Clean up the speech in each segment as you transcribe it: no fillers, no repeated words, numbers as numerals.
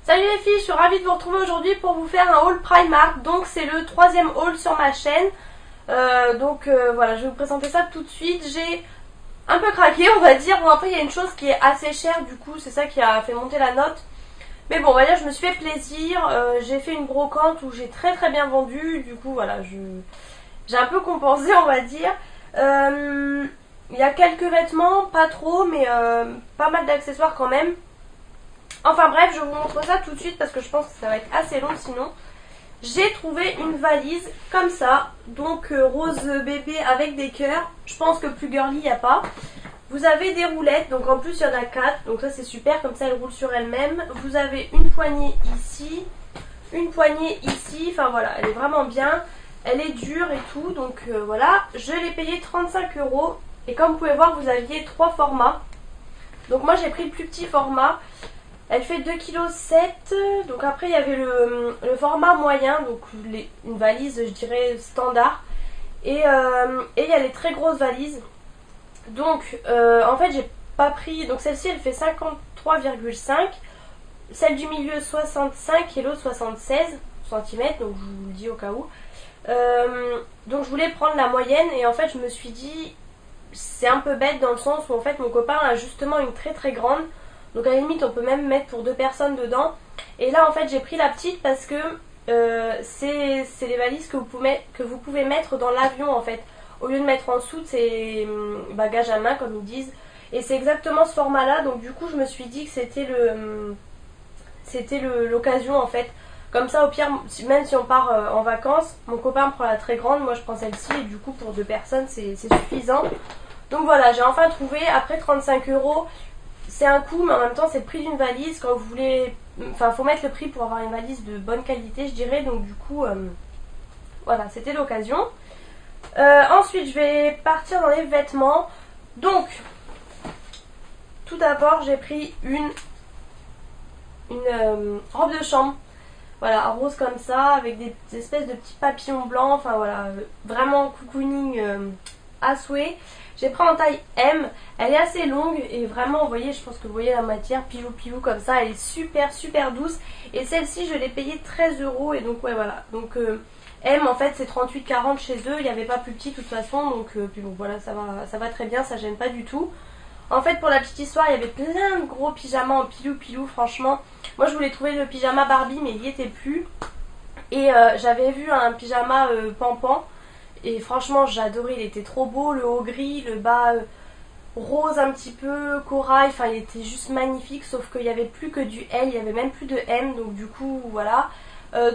Salut les filles, je suis ravie de vous retrouver aujourd'hui pour vous faire un haul Primark. Donc c'est le troisième haul sur ma chaîne. Voilà, je vais vous présenter ça tout de suite. J'ai un peu craqué, on va dire. Bon, après il y a une chose qui est assez chère, du coup c'est ça qui a fait monter la note. Mais bon, on va dire, je me suis fait plaisir. J'ai fait une brocante où j'ai très bien vendu. Du coup voilà, j'ai un peu compensé, on va dire. Il y a quelques vêtements, pas trop, mais pas mal d'accessoires quand même. Enfin bref, je vous montre ça tout de suite parce que je pense que ça va être assez long sinon. J'ai trouvé une valise comme ça, donc rose bébé avec des cœurs. Je pense que plus girly il n'y a pas. Vous avez des roulettes, donc en plus il y en a 4, donc ça c'est super, comme ça elle roule sur elle-même. Vous avez une poignée ici, une poignée ici, enfin voilà, elle est vraiment bien. Elle est dure et tout, donc voilà. Je l'ai payé 35 € et comme vous pouvez voir, vous aviez 3 formats. Donc moi j'ai pris le plus petit format. Elle fait 2,7 kg, donc après il y avait le format moyen, donc une valise je dirais standard. Et il y a les très grosses valises. Donc en fait j'ai pas pris, donc celle-ci elle fait 53,5, celle du milieu 65 et l'autre 76 cm, donc je vous le dis au cas où. Donc je voulais prendre la moyenne et en fait je me suis dit c'est un peu bête dans le sens où en fait mon copain a justement une très grande. Donc à la limite on peut même mettre pour 2 personnes dedans. Et là en fait j'ai pris la petite parce que c'est les valises que vous pouvez mettre dans l'avion en fait. Au lieu de mettre en dessous, c'est bagages à main comme ils disent. Et c'est exactement ce format là. Donc du coup je me suis dit que c'était l'occasion en fait. Comme ça au pire, même si on part en vacances, mon copain prend la très grande, moi je prends celle-ci. Et du coup pour 2 personnes c'est suffisant. Donc voilà, j'ai enfin trouvé après 35 €. C'est un coût, mais en même temps c'est le prix d'une valise. Quand vous voulez, enfin faut mettre le prix pour avoir une valise de bonne qualité je dirais. Donc du coup voilà, c'était l'occasion. Ensuite je vais partir dans les vêtements. Donc tout d'abord j'ai pris une robe de chambre. Voilà, rose comme ça avec des espèces de petits papillons blancs. Enfin voilà, vraiment cocooning à souhait. J'ai pris en taille M, elle est assez longue et vraiment vous voyez, je pense que vous voyez la matière pilou comme ça, elle est super douce. Et celle-ci je l'ai payée 13 € et donc ouais voilà. Donc M en fait c'est 38,40 chez eux, il n'y avait pas plus petit de toute façon. Donc puis bon voilà, ça va très bien, ça gêne pas du tout. En fait pour la petite histoire il y avait plein de gros pyjamas en pilou franchement. Moi je voulais trouver le pyjama Barbie mais il n'y était plus. Et j'avais vu un pyjama Pampan. Et franchement j'ai adoré, il était trop beau, le haut gris, le bas rose un petit peu, corail, enfin il était juste magnifique. Sauf qu'il n'y avait plus que du L, il n'y avait même plus de M, donc du coup voilà.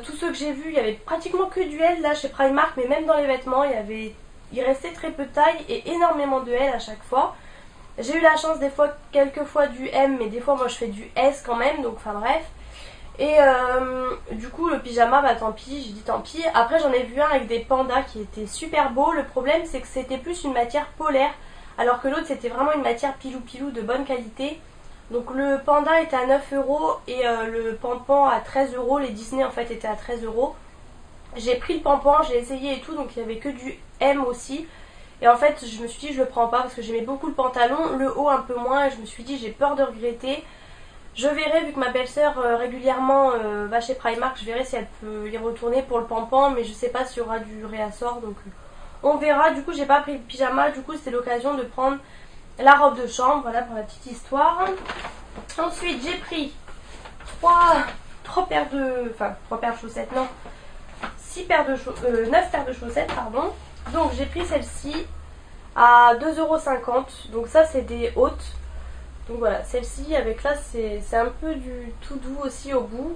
Tous ceux que j'ai vus, il y avait pratiquement que du L là chez Primark, mais même dans les vêtements il restait très peu de taille et énormément de L à chaque fois. J'ai eu la chance des fois, quelques fois du M, mais des fois moi je fais du S quand même, donc enfin bref. Et du coup le pyjama bah tant pis, j'ai dit tant pis. Après j'en ai vu un avec des pandas qui était super beau. Le problème c'est que c'était plus une matière polaire alors que l'autre c'était vraiment une matière pilou de bonne qualité. Donc le panda était à 9 € et le pampan à 13 €. Les Disney en fait étaient à 13 €. J'ai pris le pampan, j'ai essayé et tout, donc il n'y avait que du M aussi. Et en fait je me suis dit je le prends pas parce que j'aimais beaucoup le pantalon, le haut un peu moins, et je me suis dit j'ai peur de regretter. Je verrai, vu que ma belle-sœur régulièrement va chez Primark, je verrai si elle peut y retourner pour le pampan, mais je sais pas s'il y aura du réassort, donc on verra. Du coup j'ai pas pris le pyjama, du coup c'était l'occasion de prendre la robe de chambre, voilà pour la petite histoire. Ensuite j'ai pris 3 paires de... enfin 3 paires de chaussettes, non, 9 paires de chaussettes, pardon. Donc j'ai pris celle-ci à 2,50 €, donc ça c'est des hautes. Donc voilà, celle-ci avec là c'est un peu du tout doux aussi au bout,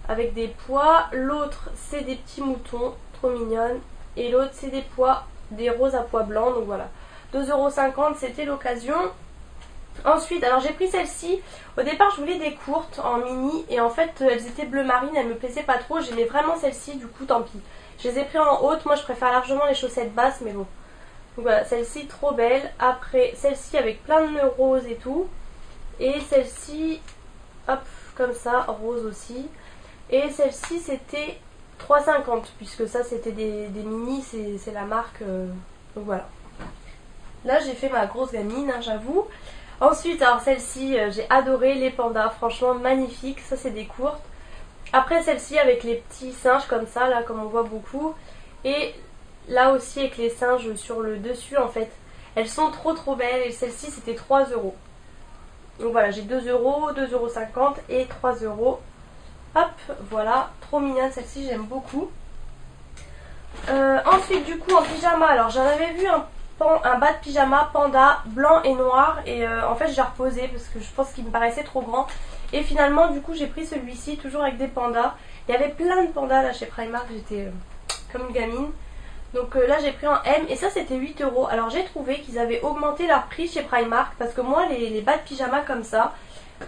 avec des pois. L'autre c'est des petits moutons, trop mignonne. Et l'autre c'est des pois, des roses à pois blancs, donc voilà. 2,50 € c'était l'occasion. Ensuite, alors j'ai pris celle-ci. Au départ je voulais des courtes en mini et en fait elles étaient bleu marine, elles me plaisaient pas trop. J'aimais vraiment celle-ci, du coup tant pis. Je les ai pris en haute, moi je préfère largement les chaussettes basses mais bon. Donc voilà, celle-ci trop belle. Après celle-ci avec plein de nœuds roses et tout. Et celle-ci, hop, comme ça, rose aussi. Et celle-ci c'était 3,50 € puisque ça c'était des mini, c'est la marque. Donc voilà. Là j'ai fait ma grosse gamine, hein, j'avoue. Ensuite, alors celle-ci, j'ai adoré les pandas, franchement magnifique, ça c'est des courtes. Après celle-ci avec les petits singes comme ça, là comme on voit beaucoup. Et là aussi avec les singes sur le dessus en fait. Elles sont trop belles et celle-ci c'était 3 euros. Donc voilà, j'ai 2 euros, 2,50 € et 3 euros. Hop, voilà, trop mignonne celle-ci, j'aime beaucoup. Ensuite du coup en pyjama, alors j'en avais vu un bas de pyjama panda blanc et noir et en fait je l'ai reposé parce que je pense qu'il me paraissait trop grand. Et finalement du coup j'ai pris celui-ci toujours avec des pandas. Il y avait plein de pandas là chez Primark, j'étais comme une gamine. Donc là j'ai pris en M et ça c'était 8 euros. Alors j'ai trouvé qu'ils avaient augmenté leur prix chez Primark parce que moi les bas de pyjama comme ça,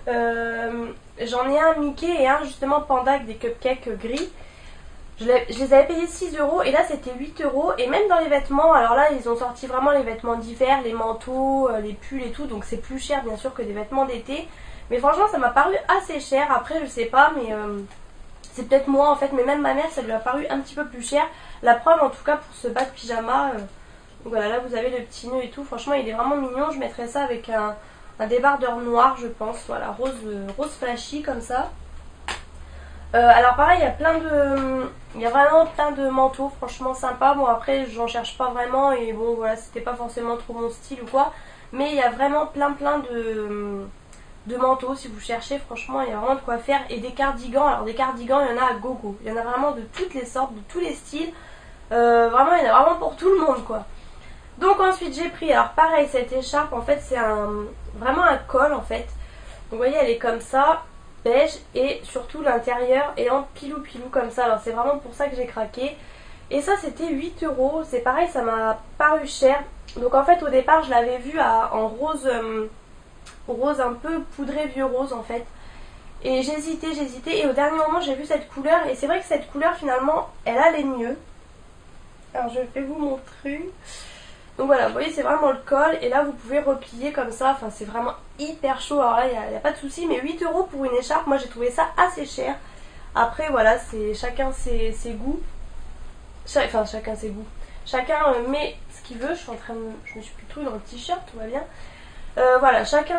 j'en ai un Mickey et un justement panda avec des cupcakes gris. Je les avais payés 6 euros et là c'était 8 euros. Et même dans les vêtements, alors là ils ont sorti vraiment les vêtements d'hiver, les manteaux, les pulls et tout. Donc c'est plus cher bien sûr que des vêtements d'été. Mais franchement ça m'a paru assez cher. Après je sais pas mais c'est peut-être moi en fait. Mais même ma mère ça lui a paru un petit peu plus cher. La preuve en tout cas pour ce bas de pyjama. Donc voilà, là vous avez le petit nœud et tout. Franchement il est vraiment mignon. Je mettrais ça avec un débardeur noir je pense. Voilà, rose flashy comme ça. Alors pareil, il y a vraiment plein de manteaux, franchement sympa. Bon après j'en cherche pas vraiment et bon voilà, c'était pas forcément trop mon style ou quoi. Mais il y a vraiment plein de manteaux si vous cherchez, franchement il y a vraiment de quoi faire. Et des cardigans, alors des cardigans il y en a à gogo. Il y en a vraiment de toutes les sortes, de tous les styles. Vraiment il y en a vraiment pour tout le monde quoi. Donc ensuite j'ai pris, alors pareil cette écharpe en fait c'est vraiment un col en fait. Donc vous voyez elle est comme ça, beige et surtout l'intérieur est en pilou comme ça. Alors c'est vraiment pour ça que j'ai craqué. Et ça c'était 8 euros. C'est pareil, ça m'a paru cher. Donc en fait au départ je l'avais vu en rose, rose un peu poudré vieux rose en fait. Et j'hésitais et au dernier moment j'ai vu cette couleur. Et c'est vrai que cette couleur finalement elle allait mieux. Alors je vais vous montrer. Donc voilà, vous voyez c'est vraiment le col et là vous pouvez replier comme ça, enfin c'est vraiment hyper chaud, alors là il n'y a pas de souci, mais 8 euros pour une écharpe, moi j'ai trouvé ça assez cher. Après voilà, c'est chacun ses goûts, enfin chacun ses goûts, chacun met ce qu'il veut, je me suis plus trop dans le t-shirt, tout va bien. Voilà, chacun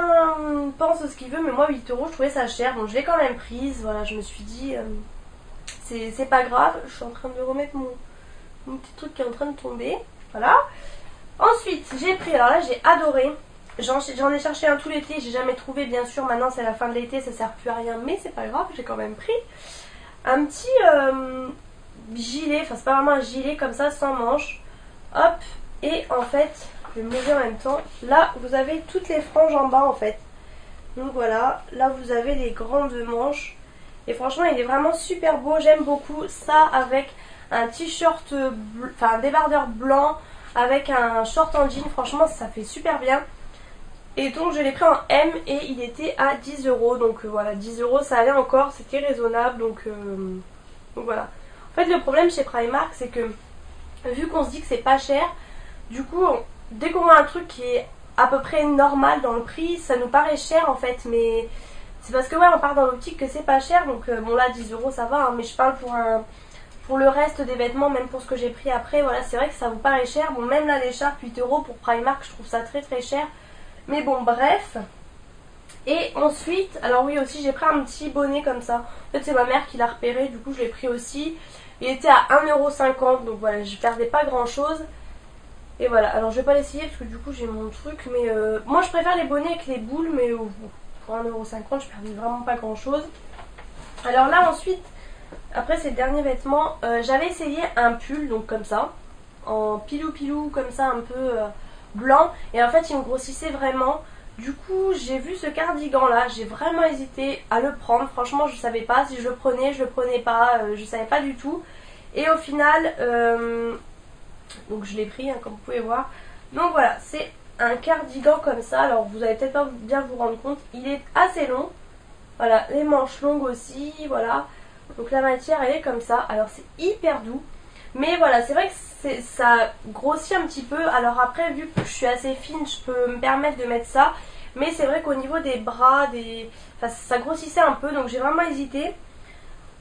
pense ce qu'il veut, mais moi 8 euros je trouvais ça cher, donc je l'ai quand même prise, voilà, je me suis dit c'est pas grave, je suis en train de remettre mon petit truc qui est en train de tomber, voilà. Ensuite j'ai pris, alors là j'ai adoré, j'en ai cherché un tout l'été, j'ai jamais trouvé bien sûr, maintenant c'est la fin de l'été, ça sert plus à rien mais c'est pas grave, j'ai quand même pris un petit gilet, enfin c'est pas vraiment un gilet comme ça sans manches, hop, et en fait je vais me lever en même temps, là vous avez toutes les franges en bas en fait, donc voilà, là vous avez les grandes manches et franchement il est vraiment super beau, j'aime beaucoup ça avec un t-shirt, enfin un débardeur blanc avec un short en jean, franchement ça fait super bien. Et donc je l'ai pris en M et il était à 10 euros. Donc voilà, 10 euros ça allait encore, c'était raisonnable. Donc voilà. En fait le problème chez Primark c'est que vu qu'on se dit que c'est pas cher, du coup dès qu'on voit un truc qui est à peu près normal dans le prix, ça nous paraît cher en fait. Mais c'est parce que ouais on part dans l'optique que c'est pas cher. Donc bon là 10 euros ça va, hein, mais je parle pour le reste des vêtements, même pour ce que j'ai pris après, voilà, c'est vrai que ça vous paraît cher. Bon, même là, l'écharpe, 8 euros pour Primark, je trouve ça très cher. Mais bon, bref. Et ensuite, alors oui, aussi, j'ai pris un petit bonnet comme ça. En fait, c'est ma mère qui l'a repéré, du coup, je l'ai pris aussi. Il était à 1,50 €, donc voilà, je perdais pas grand-chose. Et voilà, alors je vais pas l'essayer parce que du coup, j'ai mon truc. Mais moi, je préfère les bonnets avec les boules, mais pour 1,50 €, je perdais vraiment pas grand-chose. Alors là, ensuite... Après ces derniers vêtements, j'avais essayé un pull donc comme ça, en pilou comme ça un peu blanc, et en fait il me grossissait vraiment. Du coup j'ai vu ce cardigan là, j'ai vraiment hésité à le prendre, franchement je savais pas si je le prenais pas, je savais pas du tout. Et au final, donc je l'ai pris hein, comme vous pouvez voir. Donc voilà, c'est un cardigan comme ça, alors vous allez peut-être pas bien vous rendre compte, il est assez long, voilà, les manches longues aussi, voilà. Donc la matière elle est comme ça, alors c'est hyper doux. Mais voilà, c'est vrai que ça grossit un petit peu. Alors après, vu que je suis assez fine, je peux me permettre de mettre ça. Mais c'est vrai qu'au niveau des bras, enfin, ça grossissait un peu, donc j'ai vraiment hésité.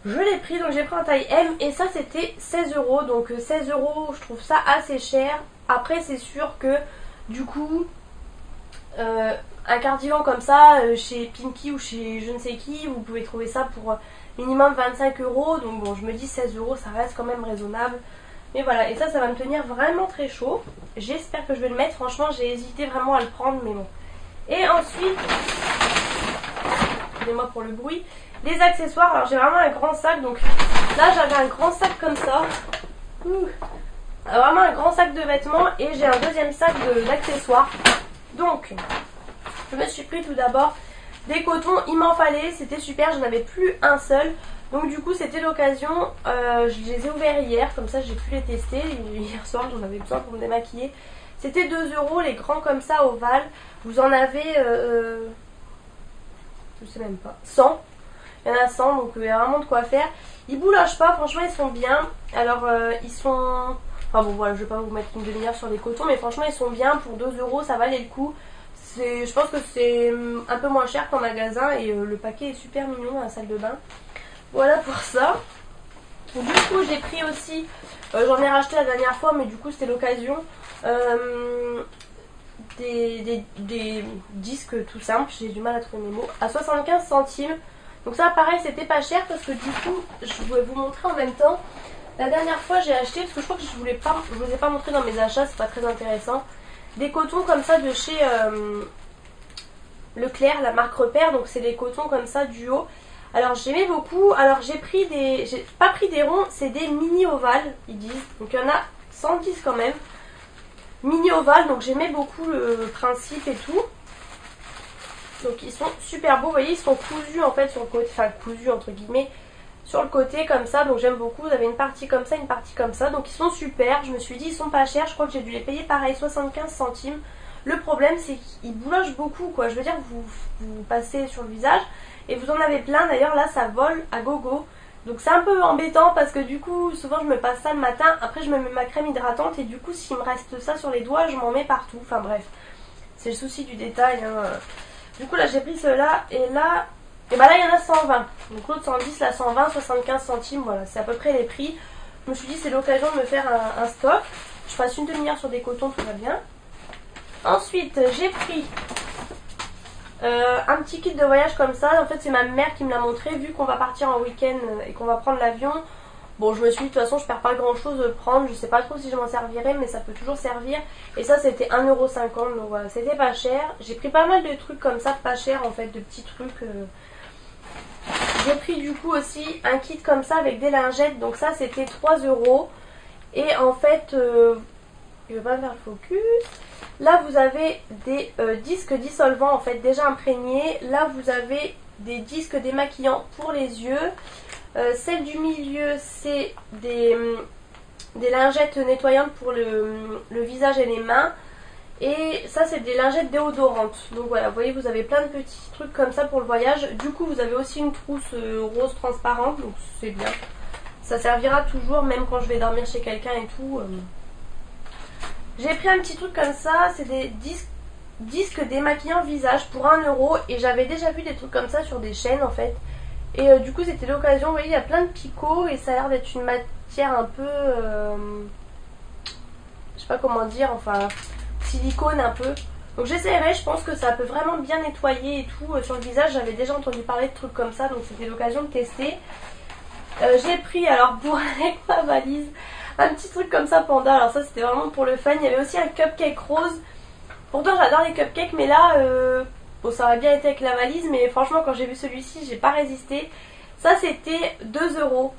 Je l'ai pris, donc j'ai pris en taille M et ça c'était 16 euros. Donc 16 euros, je trouve ça assez cher. Après c'est sûr que du coup, un cardigan comme ça chez Pinky ou chez je ne sais qui, vous pouvez trouver ça pour minimum 25 euros. Donc bon, je me dis 16 euros, ça reste quand même raisonnable. Mais voilà, et ça va me tenir vraiment très chaud. J'espère que je vais le mettre. Franchement, j'ai hésité vraiment à le prendre, mais bon. Et ensuite, excusez-moi pour le bruit, les accessoires. Alors j'ai vraiment un grand sac, donc là j'avais un grand sac comme ça. Vraiment un grand sac de vêtements et j'ai un deuxième sac d'accessoires. Donc, je me suis pris tout d'abord des cotons, il m'en fallait, c'était super, j'en avais plus un seul. Donc du coup c'était l'occasion, je les ai ouverts hier, comme ça j'ai pu les tester. Hier soir j'en avais besoin pour me démaquiller. C'était 2 euros les grands comme ça ovales. Vous en avez, je sais même pas, 100. Il y en a 100 donc il y a vraiment de quoi faire. Ils boulogent pas, franchement ils sont bien. Alors ils sont... Enfin bon voilà, je vais pas vous mettre une demi-heure sur les cotons, mais franchement ils sont bien pour 2 euros, ça valait le coup. Je pense que c'est un peu moins cher qu'en magasin et le paquet est super mignon dans la salle de bain. Voilà pour ça. Du coup j'ai pris aussi, j'en ai racheté la dernière fois mais du coup c'était l'occasion, des disques tout simples, j'ai du mal à trouver mes mots, à 75 centimes. Donc ça pareil c'était pas cher parce que du coup je vais vous montrer en même temps. La dernière fois j'ai acheté, parce que je crois que je vous ai pas montré dans mes achats, c'est pas très intéressant, des cotons comme ça de chez Leclerc, la marque Repère, donc c'est des cotons comme ça duo. Alors j'aimais beaucoup, alors j'ai pas pris des ronds, c'est des mini ovales ils disent, donc il y en a 110 quand même, mini ovales, donc j'aimais beaucoup le principe et tout. Donc ils sont super beaux, vous voyez ils sont cousus en fait sur le côté, enfin cousus entre guillemets, sur le côté comme ça, donc j'aime beaucoup. Vous avez une partie comme ça, une partie comme ça, donc ils sont super. Je me suis dit ils sont pas chers, je crois que j'ai dû les payer pareil 75 centimes. Le problème c'est qu'ils boulogent beaucoup quoi, je veux dire vous passez sur le visage et vous en avez plein, d'ailleurs là ça vole à gogo. Donc c'est un peu embêtant parce que du coup souvent je me passe ça le matin, après je me mets ma crème hydratante et du coup s'il me reste ça sur les doigts je m'en mets partout, enfin bref. C'est le souci du détail hein. Du coup là j'ai pris ceux-là et là... Et bah là il y en a 120, donc l'autre 110, là 120, 75 centimes, voilà, c'est à peu près les prix. Je me suis dit c'est l'occasion de me faire un stock. Je passe une demi-heure sur des cotons, tout va bien. Ensuite j'ai pris un petit kit de voyage comme ça. En fait c'est ma mère qui me l'a montré, vu qu'on va partir en week-end et qu'on va prendre l'avion. Bon je me suis dit de toute façon je perds pas grand chose de prendre, je sais pas trop si je m'en servirai mais ça peut toujours servir. Et ça c'était 1,50€, donc voilà, c'était pas cher. J'ai pris pas mal de trucs comme ça, pas cher en fait, de petits trucs... J'ai pris du coup aussi un kit comme ça avec des lingettes, donc ça c'était 3 euros. Et en fait, je vais pas faire le focus. Là vous avez des disques dissolvants en fait déjà imprégnés. Là vous avez des disques démaquillants pour les yeux. Celle du milieu c'est des lingettes nettoyantes pour le visage et les mains. Et ça c'est des lingettes déodorantes. Donc voilà, vous voyez vous avez plein de petits trucs comme ça pour le voyage. Du coup vous avez aussi une trousse rose transparente, donc c'est bien. Ça servira toujours même quand je vais dormir chez quelqu'un et tout. J'ai pris un petit truc comme ça, c'est des disques démaquillants visage pour 1 euro. Et j'avais déjà vu des trucs comme ça sur des chaînes en fait. Et du coup c'était l'occasion, vous voyez il y a plein de picots et ça a l'air d'être une matière un peu... je sais pas comment dire, enfin... silicone un peu. Donc j'essaierai, je pense que ça peut vraiment bien nettoyer et tout sur le visage. J'avais déjà entendu parler de trucs comme ça, donc c'était l'occasion de tester. J'ai pris alors pour avec ma valise un petit truc comme ça panda. Alors ça c'était vraiment pour le fun. Il y avait aussi un cupcake rose. Pourtant j'adore les cupcakes mais là bon ça aurait bien été avec la valise, mais franchement quand j'ai vu celui-ci j'ai pas résisté. Ça c'était 2 euros.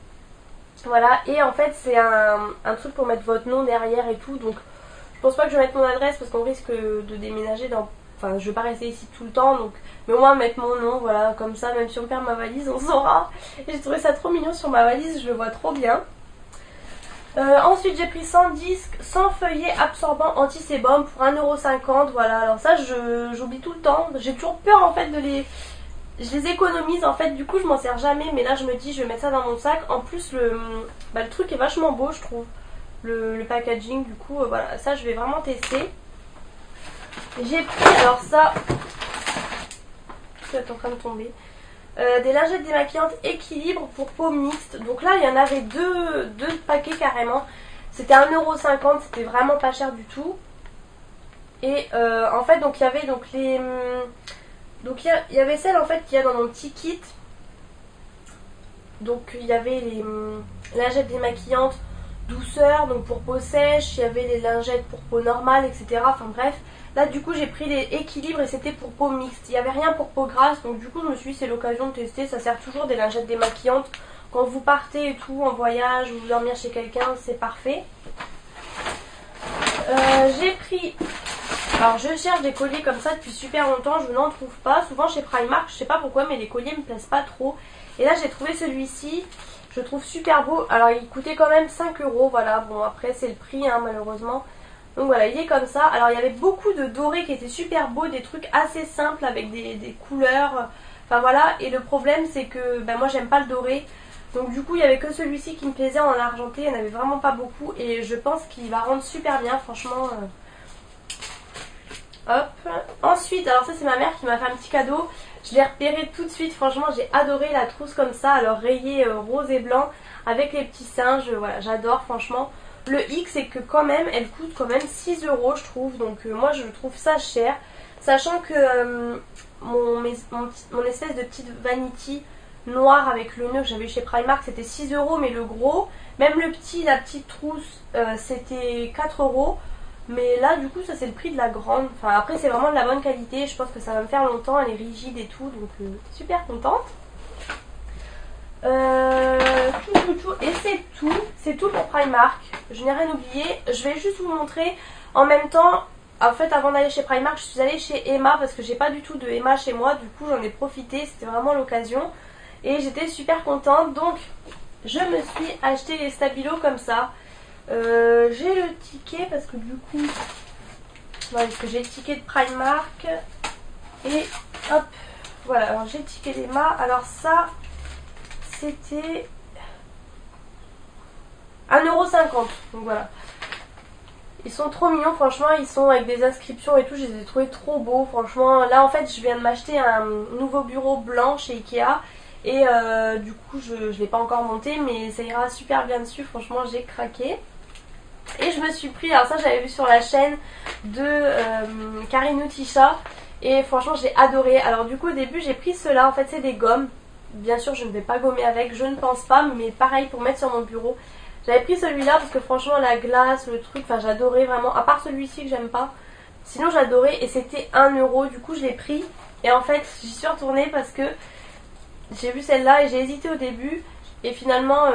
Voilà, et en fait c'est un truc pour mettre votre nom derrière et tout, donc je pense pas que je vais mettre mon adresse parce qu'on risque de déménager dans... Enfin je vais pas rester ici tout le temps, donc... Mais au moins mettre mon nom, voilà, comme ça, même si on perd ma valise, on saura. Et j'ai trouvé ça trop mignon sur ma valise, je le vois trop bien. Ensuite j'ai pris 100 disques, 100 feuillets absorbants anti-sébum pour 1,50€, voilà. Alors ça j'oublie tout le temps, j'ai toujours peur en fait de les... Je les économise en fait, du coup je m'en sers jamais, mais là je me dis je vais mettre ça dans mon sac. En plus le truc est vachement beau je trouve. Le packaging du coup voilà, ça je vais vraiment tester. J'ai pris alors ça, c'est en train de tomber, des lingettes démaquillantes équilibre pour peau mixte. Donc là il y en avait deux paquets carrément, c'était 1,50€, c'était vraiment pas cher du tout. Et en fait donc il y avait donc les... Donc il y avait celle en fait qu'il y a dans mon petit kit. Donc il y avait les lingettes démaquillantes douceur, donc pour peau sèche, il y avait les lingettes pour peau normale, etc. Enfin bref, là du coup j'ai pris les équilibres et c'était pour peau mixte. Il n'y avait rien pour peau grasse, donc du coup je me suis dit c'est l'occasion de tester. Ça sert toujours des lingettes démaquillantes quand vous partez et tout en voyage ou dormir chez quelqu'un, c'est parfait. J'ai pris... Alors je cherche des colliers comme ça depuis super longtemps, je n'en trouve pas. Souvent chez Primark, je sais pas pourquoi, mais les colliers me plaisent pas trop. Et là j'ai trouvé celui-ci, je le trouve super beau. Alors il coûtait quand même 5 €, voilà. Bon après c'est le prix hein, malheureusement. Donc voilà, il est comme ça. Alors il y avait beaucoup de dorés qui étaient super beaux, des trucs assez simples avec des couleurs. Enfin voilà, et le problème c'est que ben, moi j'aime pas le doré. Donc du coup il n'y avait que celui-ci qui me plaisait en argenté, il n'y en avait vraiment pas beaucoup. Et je pense qu'il va rendre super bien franchement. Hop. Ensuite, alors ça c'est ma mère qui m'a fait un petit cadeau. Je l'ai repéré tout de suite, franchement j'ai adoré la trousse comme ça, alors rayée rose et blanc avec les petits singes, voilà j'adore franchement. Le hic c'est que quand même elle coûte quand même 6 € je trouve, donc moi je trouve ça cher. Sachant que mon espèce de petite vanity noire avec le nœud que j'avais chez Primark c'était 6 € mais le gros, même le petit, la petite trousse c'était 4 €. Mais là du coup ça c'est le prix de la grande. Enfin après c'est vraiment de la bonne qualité. Je pense que ça va me faire longtemps. Elle est rigide et tout. Donc super contente. Et c'est tout. C'est tout pour Primark. Je n'ai rien oublié. Je vais juste vous montrer en même temps. En fait avant d'aller chez Primark je suis allée chez Emma. Parce que j'ai pas du tout de Emma chez moi. Du coup j'en ai profité. C'était vraiment l'occasion. Et j'étais super contente. Donc je me suis acheté les stabilos comme ça. J'ai le ticket parce que du coup parce que j'ai le ticket de Primark et hop voilà, alors j'ai le ticket d'Emma. Alors ça c'était 1,50 €, donc voilà, ils sont trop mignons franchement, ils sont avec des inscriptions et tout, je les ai trouvés trop beaux franchement. Là en fait je viens de m'acheter un nouveau bureau blanc chez Ikea et du coup je ne l'ai pas encore monté mais ça ira super bien dessus, franchement j'ai craqué. Et je me suis pris, alors ça j'avais vu sur la chaîne de Karine Tisha et franchement j'ai adoré. Alors du coup au début j'ai pris ceux-là, en fait c'est des gommes. Bien sûr je ne vais pas gommer avec, je ne pense pas, mais pareil pour mettre sur mon bureau. J'avais pris celui-là parce que franchement la glace, le truc, enfin j'adorais vraiment, à part celui-ci que j'aime pas. Sinon j'adorais et c'était 1 €, du coup je l'ai pris. Et en fait j'y suis retournée parce que j'ai vu celle-là et j'ai hésité au début. Et finalement...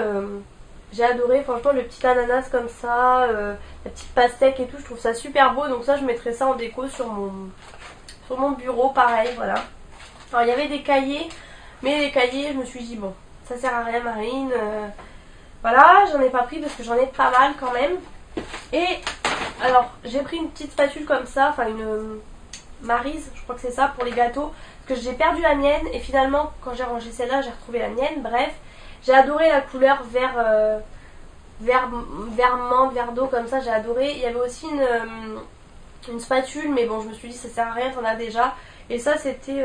j'ai adoré franchement le petit ananas comme ça, la petite pastèque et tout, je trouve ça super beau. Donc ça je mettrai ça en déco sur mon bureau, pareil, voilà. Alors il y avait des cahiers, mais les cahiers je me suis dit bon, ça sert à rien Marine. Voilà, j'en ai pas pris parce que j'en ai pas mal quand même. Et alors j'ai pris une petite spatule comme ça, enfin une Maryse, je crois que c'est ça pour les gâteaux. Parce que j'ai perdu la mienne et finalement quand j'ai rangé celle-là j'ai retrouvé la mienne, bref. J'ai adoré la couleur vert menthe, vert d'eau comme ça, j'ai adoré. Il y avait aussi une spatule, mais bon je me suis dit ça sert à rien, t'en as déjà. Et ça c'était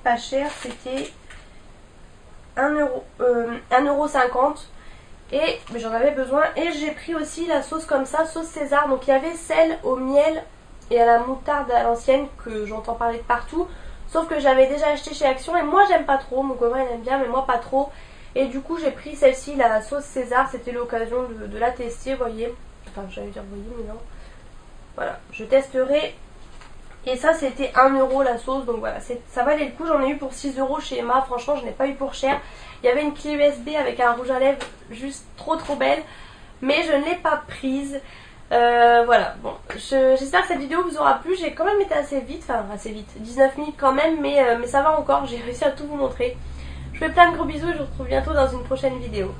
pas cher, c'était 1,50 €. Et j'en avais besoin. Et j'ai pris aussi la sauce comme ça, sauce César. Donc il y avait celle au miel et à la moutarde à l'ancienne que j'entends parler de partout. Sauf que j'avais déjà acheté chez Action et moi j'aime pas trop, mon copain il aime bien mais moi pas trop. Et du coup j'ai pris celle-ci, la sauce César, c'était l'occasion de la tester, vous voyez. Enfin j'allais dire vous voyez mais non. Voilà, je testerai. Et ça c'était 1 € la sauce, donc voilà, ça valait le coup. J'en ai eu pour 6 € chez Emma, franchement je n'ai pas eu pour cher. Il y avait une clé USB avec un rouge à lèvres juste trop belle, mais je ne l'ai pas prise. Voilà, bon, j'espère que cette vidéo vous aura plu. J'ai quand même été assez vite, enfin assez vite, 19 minutes quand même, mais ça va encore, j'ai réussi à tout vous montrer. Je vous fais plein de gros bisous et je vous retrouve bientôt dans une prochaine vidéo.